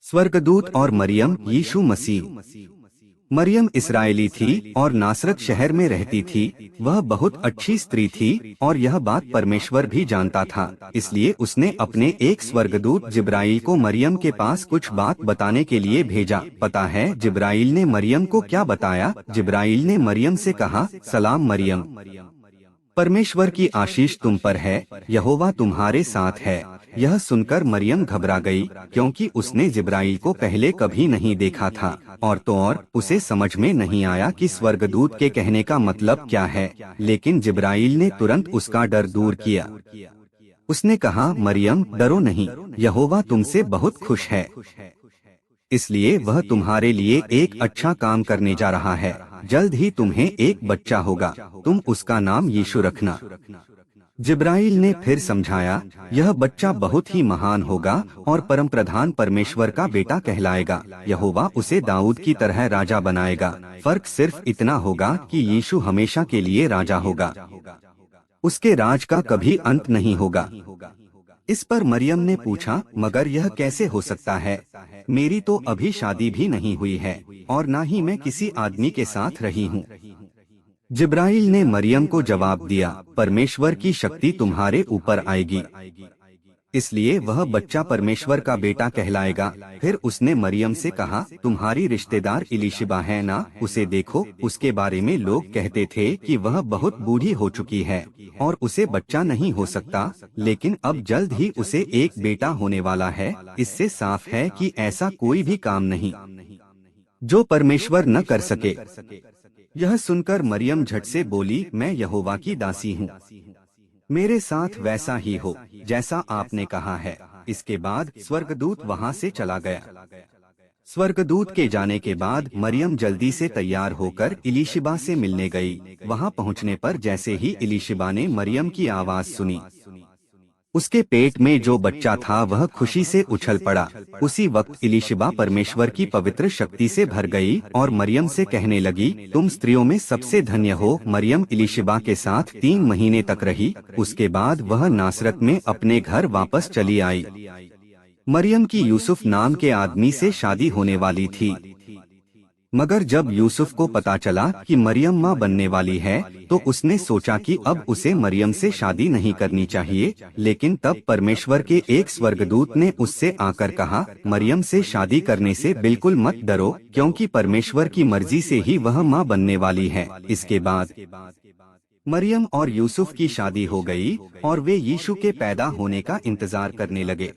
स्वर्गदूत और मरियम यीशु मसीह। मरियम इस्राएली थी और नासरत शहर में रहती थी। वह बहुत अच्छी स्त्री थी और यह बात परमेश्वर भी जानता था। इसलिए उसने अपने एक स्वर्गदूत जिब्राईल को मरियम के पास कुछ बात बताने के लिए भेजा। पता है जिब्राईल ने मरियम को क्या बताया? जिब्राईल ने मरियम से कहा, सलाम मरियम, परमेश्वर की आशीष तुम पर है, यहोवा तुम्हारे साथ है। यह सुनकर मरियम घबरा गई, क्योंकि उसने जिब्राईल को पहले कभी नहीं देखा था और तो और उसे समझ में नहीं आया कि स्वर्गदूत के कहने का मतलब क्या है। लेकिन जिब्राईल ने तुरंत उसका डर दूर किया। उसने कहा, मरियम डरो नहीं, यहोवा तुमसे बहुत खुश है, इसलिए वह तुम्हारे लिए एक अच्छा काम करने जा रहा है। जल्द ही तुम्हें एक बच्चा होगा, तुम उसका नाम यीशु रखना। जिब्राईल ने फिर समझाया, यह बच्चा बहुत ही महान होगा और परमप्रधान परमेश्वर का बेटा कहलाएगा। यहोवा उसे दाऊद की तरह राजा बनाएगा। फर्क सिर्फ इतना होगा कि यीशु हमेशा के लिए राजा होगा, उसके राज का कभी अंत नहीं होगा। इस पर मरियम ने पूछा, मगर यह कैसे हो सकता है? मेरी तो अभी शादी भी नहीं हुई है और न ही मैं किसी आदमी के साथ रही हूँ। जिब्राईल ने मरियम को जवाब दिया, परमेश्वर की शक्ति तुम्हारे ऊपर आएगी, इसलिए वह बच्चा परमेश्वर का बेटा कहलाएगा। फिर उसने मरियम से कहा, तुम्हारी रिश्तेदार इलीशिबा है ना, उसे देखो, उसके बारे में लोग कहते थे कि वह बहुत बूढ़ी हो चुकी है और उसे बच्चा नहीं हो सकता, लेकिन अब जल्द ही उसे एक बेटा होने वाला है। इससे साफ है कि ऐसा कोई भी काम नहीं जो परमेश्वर न कर सके। यह सुनकर मरियम झट से बोली, मैं यहोवा की दासी हूँ, मेरे साथ वैसा ही हो जैसा आपने कहा है। इसके बाद स्वर्गदूत वहां से चला गया। स्वर्गदूत के जाने के बाद मरियम जल्दी से तैयार होकर इलीशिबा से मिलने गई। वहां पहुंचने पर जैसे ही इलीशिबा ने मरियम की आवाज सुनी, उसके पेट में जो बच्चा था वह खुशी से उछल पड़ा। उसी वक्त इलीशिबा परमेश्वर की पवित्र शक्ति से भर गई और मरियम से कहने लगी, तुम स्त्रियों में सबसे धन्य हो। मरियम इलीशिबा के साथ 3 महीने तक रही। उसके बाद वह नासरत में अपने घर वापस चली आई। मरियम की यूसुफ नाम के आदमी से शादी होने वाली थी, मगर जब यूसुफ को पता चला कि मरियम माँ बनने वाली है तो उसने सोचा कि अब उसे मरियम से शादी नहीं करनी चाहिए। लेकिन तब परमेश्वर के एक स्वर्गदूत ने उससे आकर कहा, मरियम से शादी करने से बिल्कुल मत डरो, क्योंकि परमेश्वर की मर्जी से ही वह माँ बनने वाली है। इसके बाद मरियम और यूसुफ की शादी हो गई और वे यीशु के पैदा होने का इंतजार करने लगे।